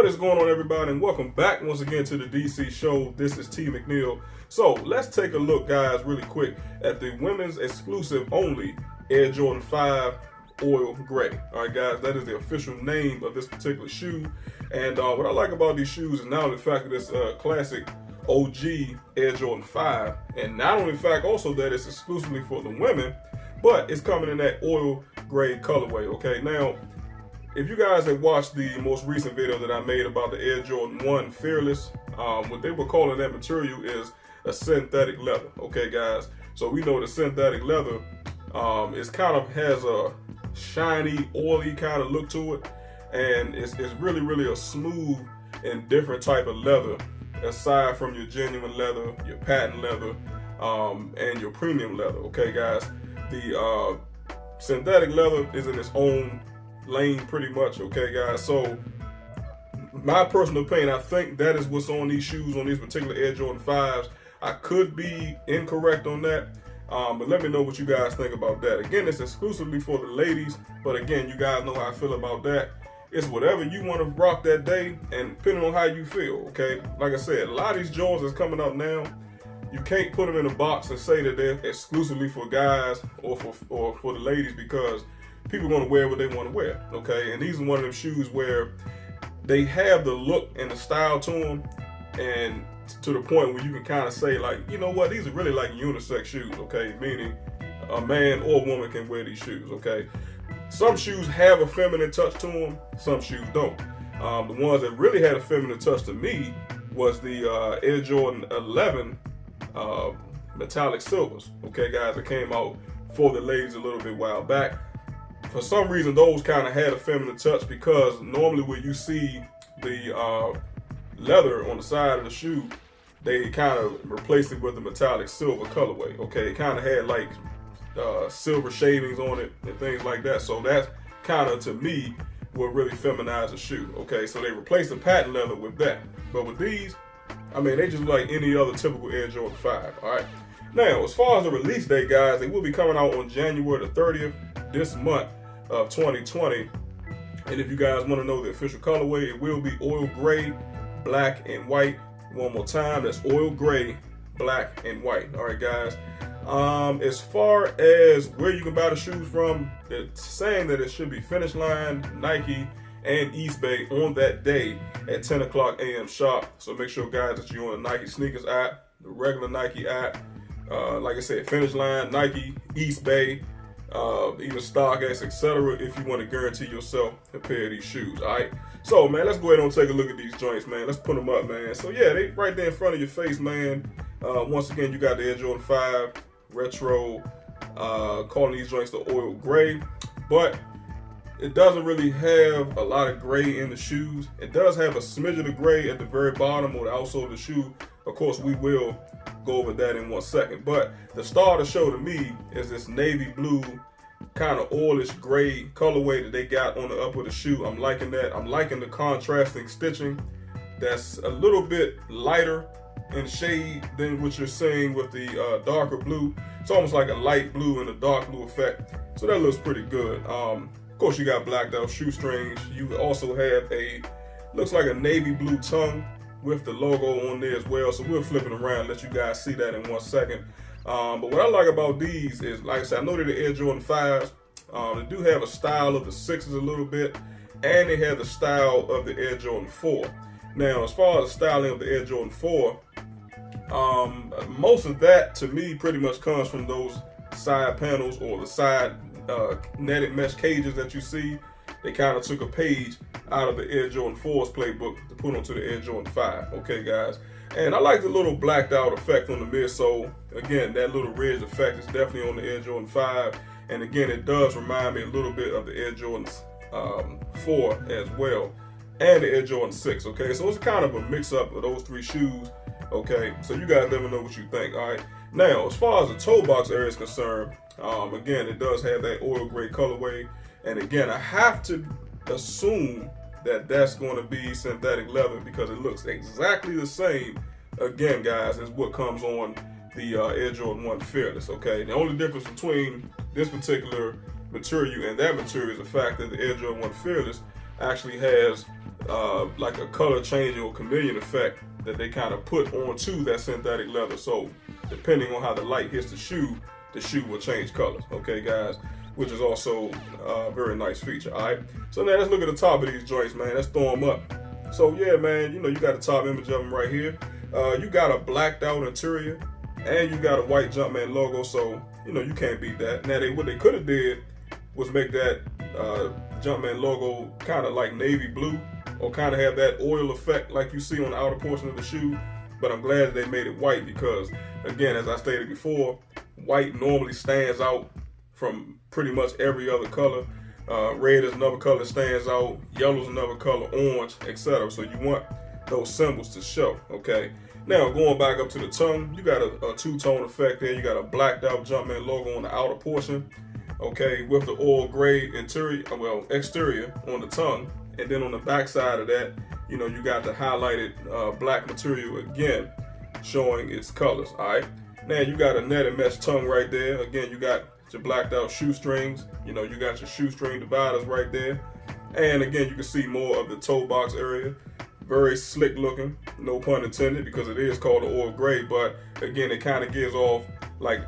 What is going on, everybody, and welcome back once again to the DC show. This is T McNeil. So let's take a look, guys, really quick at the women's exclusive only Air Jordan 5 Oil Gray. All right, guys, that is the official name of this particular shoe. And what I like about these shoes is not only the fact that it's a classic OG Air Jordan 5, and not only the fact also that it's exclusively for the women, but it's coming in that oil gray colorway. Okay, now if you guys have watched the most recent video that I made about the Air Jordan 1 Fearless, what they were calling that material is a synthetic leather. Okay, guys, so we know the synthetic leather is kind of has a shiny, oily kind of look to it, and it's really a smooth and different type of leather, aside from your genuine leather, your patent leather, and your premium leather. Okay, guys, the synthetic leather is in its own lane pretty much. Okay, guys, so my personal opinion, I think that is what's on these shoes, on these particular Air Jordan 5s. I could be incorrect on that, but let me know what you guys think about that. Again, it's exclusively for the ladies, but again, you guys know how I feel about that. It's whatever you want to rock that day, and depending on how you feel. Okay, like I said, a lot of these Jordans that's coming out now, you can't put them in a box and say that they're exclusively for guys or for the ladies, because people are going to wear what they want to wear. Okay, and these are one of them shoes where they have the look and the style to them, and to the point where you can kind of say, like, you know what, these are really like unisex shoes. Okay, meaning a man or woman can wear these shoes. Okay, some shoes have a feminine touch to them, some shoes don't. The ones that really had a feminine touch to me was the Air Jordan 11 metallic silvers. Okay, guys, that came out for the ladies a little bit while back. For some reason, those kind of had a feminine touch, because normally when you see the leather on the side of the shoe, they kind of replaced it with the metallic silver colorway. Okay, it kind of had like silver shavings on it and things like that. So that's kind of, to me, what really feminized the shoe. Okay, so they replaced the patent leather with that. But with these, I mean, they just like any other typical Air Jordan 5. All right. Now, as far as the release date, guys, they will be coming out on January the 30th this month of 2020. And if you guys want to know the official colorway, it will be oil gray, black, and white. One more time, that's oil gray, black, and white. All right, guys. As far as where you can buy the shoes from, it's saying that it should be Finish Line, Nike, and East Bay on that day at 10 o'clock a.m. sharp. So make sure, guys, that you're on the Nike Sneakers app, the regular Nike app. Like I said, Finish Line, Nike, East Bay, even StockX, etc., if you want to guarantee yourself a pair of these shoes. All right, so man, let's go ahead and take a look at these joints, man. Let's put them up, man. So yeah, they right there in front of your face, man. Once again, you got the Air Jordan 5 retro, calling these joints the oil gray, but it doesn't really have a lot of gray in the shoes. It does have a smidgen of gray at the very bottom or the outsole of the shoe. Of course, we will go over that in 1 second. But the star of the show to me is this navy blue, kind of oilish gray colorway that they got on the upper of the shoe. I'm liking that. I'm liking the contrasting stitching. That's a little bit lighter in shade than what you're seeing with the darker blue. It's almost like a light blue and a dark blue effect. So that looks pretty good. Of course, you got blacked out shoestrings. You also have looks like a navy blue tongue with the logo on there as well. So we'll flip it around and let you guys see that in 1 second. But what I like about these is, like I said, I know they're the Air Jordan 5s. They do have a style of the 6s a little bit, and they have the style of the Air Jordan 4. Now, as far as the styling of the Air Jordan 4, most of that to me pretty much comes from those side panels or the side netted mesh cages that you see. They kind of took a page out of the Air Jordan 4's playbook to put onto the Air Jordan 5. Okay, guys. And I like the little blacked out effect on the midsole. Again, that little ridge effect is definitely on the Air Jordan 5. And again, it does remind me a little bit of the Air Jordan 4 as well, and the Air Jordan 6. Okay, so it's kind of a mix up of those three shoes. Okay, so you guys let me know what you think. All right. Now, as far as the toe box area is concerned, again, it does have that oil gray colorway. And again, I have to assume that that's going to be synthetic leather, because it looks exactly the same, again, guys, as what comes on the Air Jordan 1 Fearless. Okay, the only difference between this particular material and that material is the fact that the Air Jordan 1 Fearless actually has like a color changing or chameleon effect that they kind of put onto that synthetic leather. So depending on how the light hits the shoe will change colors. Okay, guys, which is also a very nice feature. All right, so now let's look at the top of these joints, man. Let's throw them up. So yeah, man, you know, you got the top image of them right here. You got a blacked out interior, and you got a white Jumpman logo. So you know, you can't beat that. Now what they could have did was make that Jumpman logo kind of like navy blue, or kind of have that oil effect like you see on the outer portion of the shoe. But I'm glad that they made it white because, again, as I stated before, white normally stands out from pretty much every other color. Red is another color that stands out, yellow is another color, orange, etc. So you want those symbols to show, okay? Now, going back up to the tongue, you got a two-tone effect there. You got a blacked out Jumpman logo on the outer portion, okay, with the oil gray exterior on the tongue. And then on the back side of that, you know, you got the highlighted black material again, showing its colors, all right? Now, you got a netted mesh tongue right there. Again, you got your blacked out shoestrings. You know, you got your shoestring dividers right there. And again, you can see more of the toe box area. Very slick looking, no pun intended, because it is called the oil gray, but again, it kind of gives off like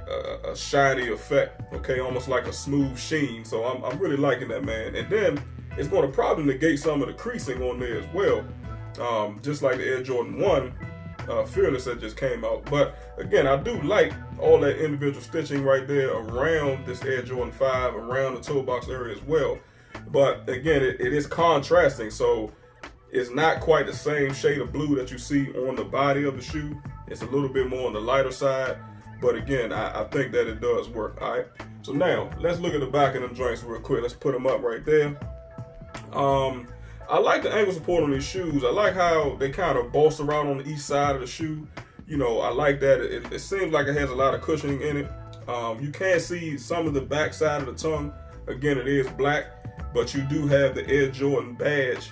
a shiny effect, okay, almost like a smooth sheen. So I'm really liking that, man. And then it's going to probably negate some of the creasing on there as well, just like the Air Jordan 1 Fearless that just came out. But again, I do like all that individual stitching right there around this Air Jordan 5, around the toe box area as well. But again, it is contrasting, so it's not quite the same shade of blue that you see on the body of the shoe. It's a little bit more on the lighter side, but again, I think that it does work. All right, so now let's look at the back of them joints real quick. Let's put them up right there. I like the ankle support on these shoes. I like how they kind of bolster out on the each side of the shoe. You know, I like that. It seems like it has a lot of cushioning in it. You can see some of the back side of the tongue. Again, it is black, but you do have the Air Jordan badge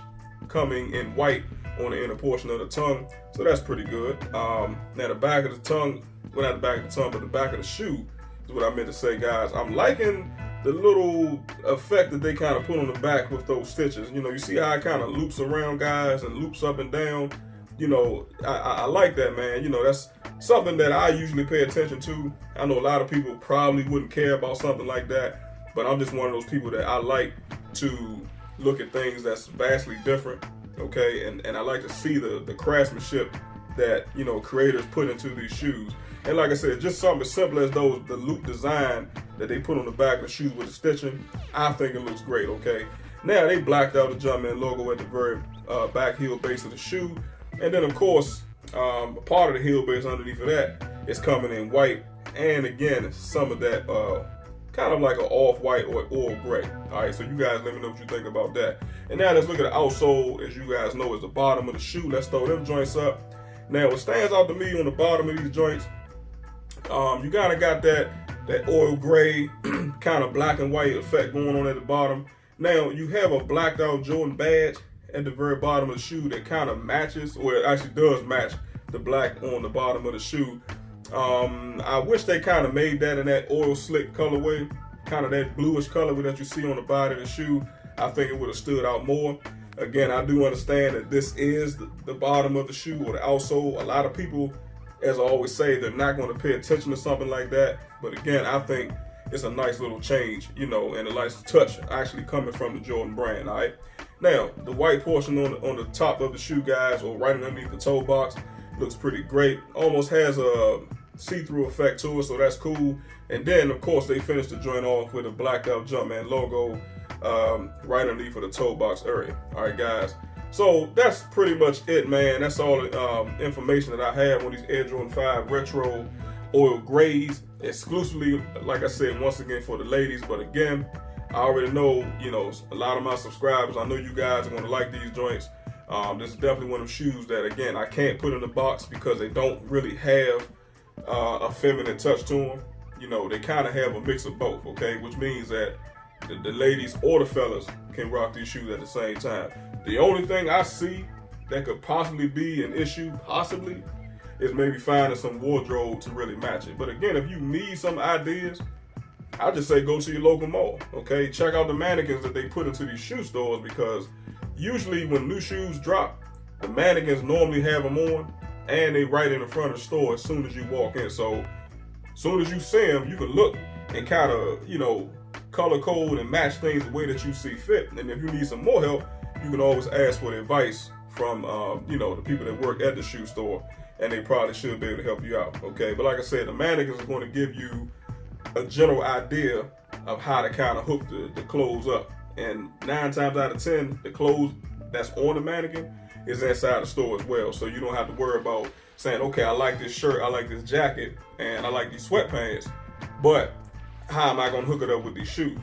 coming in white on the inner portion of the tongue. So that's pretty good. Now the back of the tongue, well, not the back of the tongue, but the back of the shoe is what I meant to say, guys. I'm liking the little effect that they kind of put on the back with those stitches. You know, you see how it kind of loops around, guys, and loops up and down. You know, I like that, man. You know, that's something that I usually pay attention to. I know a lot of people probably wouldn't care about something like that, but I'm just one of those people that I like to look at things that's vastly different, okay? And I like to see the craftsmanship that, you know, creators put into these shoes. And like I said, just something as simple as the loop design that they put on the back of the shoes with the stitching, I think it looks great, okay? Now, they blacked out the Jumpman logo at the very back heel base of the shoe. And then, of course, part of the heel base underneath of that is coming in white. And again, some of that kind of like an off-white or oil gray. All right, so you guys let me know what you think about that. And now let's look at the outsole. As you guys know, is the bottom of the shoe. Let's throw them joints up. Now, what stands out to me on the bottom of these joints, you kind of got that oil gray, kind of black and white effect going on at the bottom. Now, you have a blacked out Jordan badge at the very bottom of the shoe that kind of matches, or it actually does match the black on the bottom of the shoe. I wish they kind of made that in that oil slick colorway, kind of that bluish color that you see on the body of the shoe. I think it would have stood out more. Again, I do understand that this is the bottom of the shoe or the outsole. A lot of people, as I always say, they're not going to pay attention to something like that. But again, I think it's a nice little change, you know, and a nice touch actually coming from the Jordan brand, all right? Now, the white portion on the top of the shoe, guys, or right underneath the toe box, looks pretty great. Almost has a see-through effect to it, so that's cool. And then, of course, they finished the joint off with a blacked out Jumpman logo right underneath of the toe box area. All right, guys. So that's pretty much it, man. That's all the information that I have on these Air Jordan 5 Retro Oil Grays, exclusively, like I said, once again, for the ladies. But again, I already know, you know, a lot of my subscribers, I know you guys are going to like these joints. This is definitely one of them shoes that, again, I can't put in the box because they don't really have a feminine touch to them. You know, they kind of have a mix of both, okay? Which means that the ladies or the fellas can rock these shoes at the same time. The only thing I see that could possibly be an issue, possibly, is maybe finding some wardrobe to really match it. But again, if you need some ideas, I just say go to your local mall, okay? Check out the mannequins that they put into these shoe stores because usually when new shoes drop, the mannequins normally have them on, and they right in the front of the store as soon as you walk in. So as soon as you see them, you can look and kind of, you know, color code and match things the way that you see fit. And if you need some more help, you can always ask for the advice from, you know, the people that work at the shoe store, and they probably should be able to help you out, okay? But like I said, the mannequins are going to give you a general idea of how to kind of hook the clothes up. And 9 times out of 10, the clothes that's on the mannequin is inside the store as well. So you don't have to worry about saying, okay, I like this shirt, I like this jacket, and I like these sweatpants, but how am I going to hook it up with these shoes?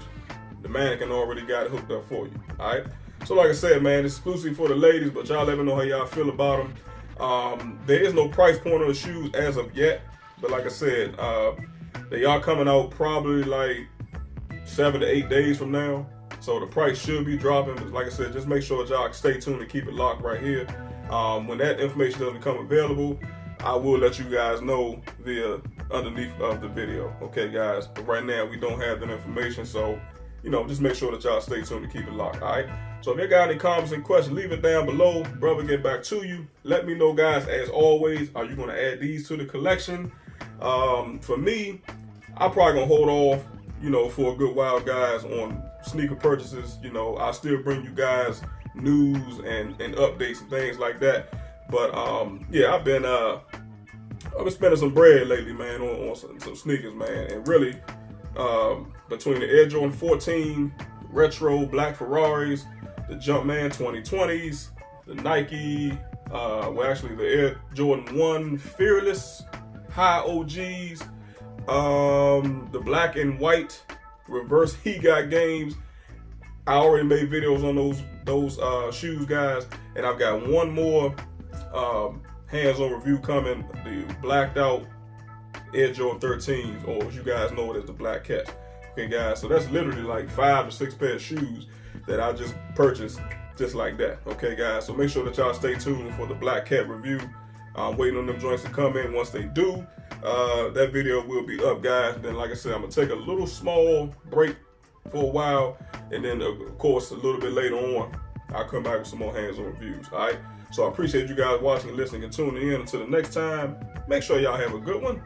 The mannequin already got it hooked up for you, all right? So like I said, man, it's exclusive for the ladies, but y'all let me know how y'all feel about them. There is no price point on the shoes as of yet, but like I said, they are coming out probably like 7 to 8 days from now. So the price should be dropping. But like I said, just make sure y'all stay tuned and keep it locked right here. When that information doesn't become available, I will let you guys know via underneath of the video. Okay, guys, but right now we don't have that information. So, you know, just make sure that y'all stay tuned and keep it locked, all right? So if you got any comments and questions, leave it down below. Brother, get back to you. Let me know, guys, as always, are you going to add these to the collection? For me, I'm probably going to hold off, you know, for a good while, guys, on sneaker purchases. You know, I still bring you guys news and updates and things like that. But yeah, I've been spending some bread lately, man, on some sneakers, man. And really, between the Air Jordan 14 retro black Ferraris, the Jumpman 2020s, the Nike, well, actually the Air Jordan 1 Fearless high OGs, the black and white reverse He Got games. I already made videos on those shoes, guys, and I've got one more hands-on review coming, the blacked out Air Jordan 13s, or as you guys know it as the Black Cat. Okay, guys, so that's literally like 5 to 6 pair of shoes that I just purchased just like that. Okay, guys, so make sure that y'all stay tuned for the Black Cat review. I'm waiting on them joints to come in. Once they do, that video will be up, guys. Then, like I said, I'm gonna take a little small break for a while, and then of course a little bit later on I'll come back with some more hands-on reviews. All right, so I appreciate you guys watching, listening, and tuning in. Until the next time, make sure y'all have a good one,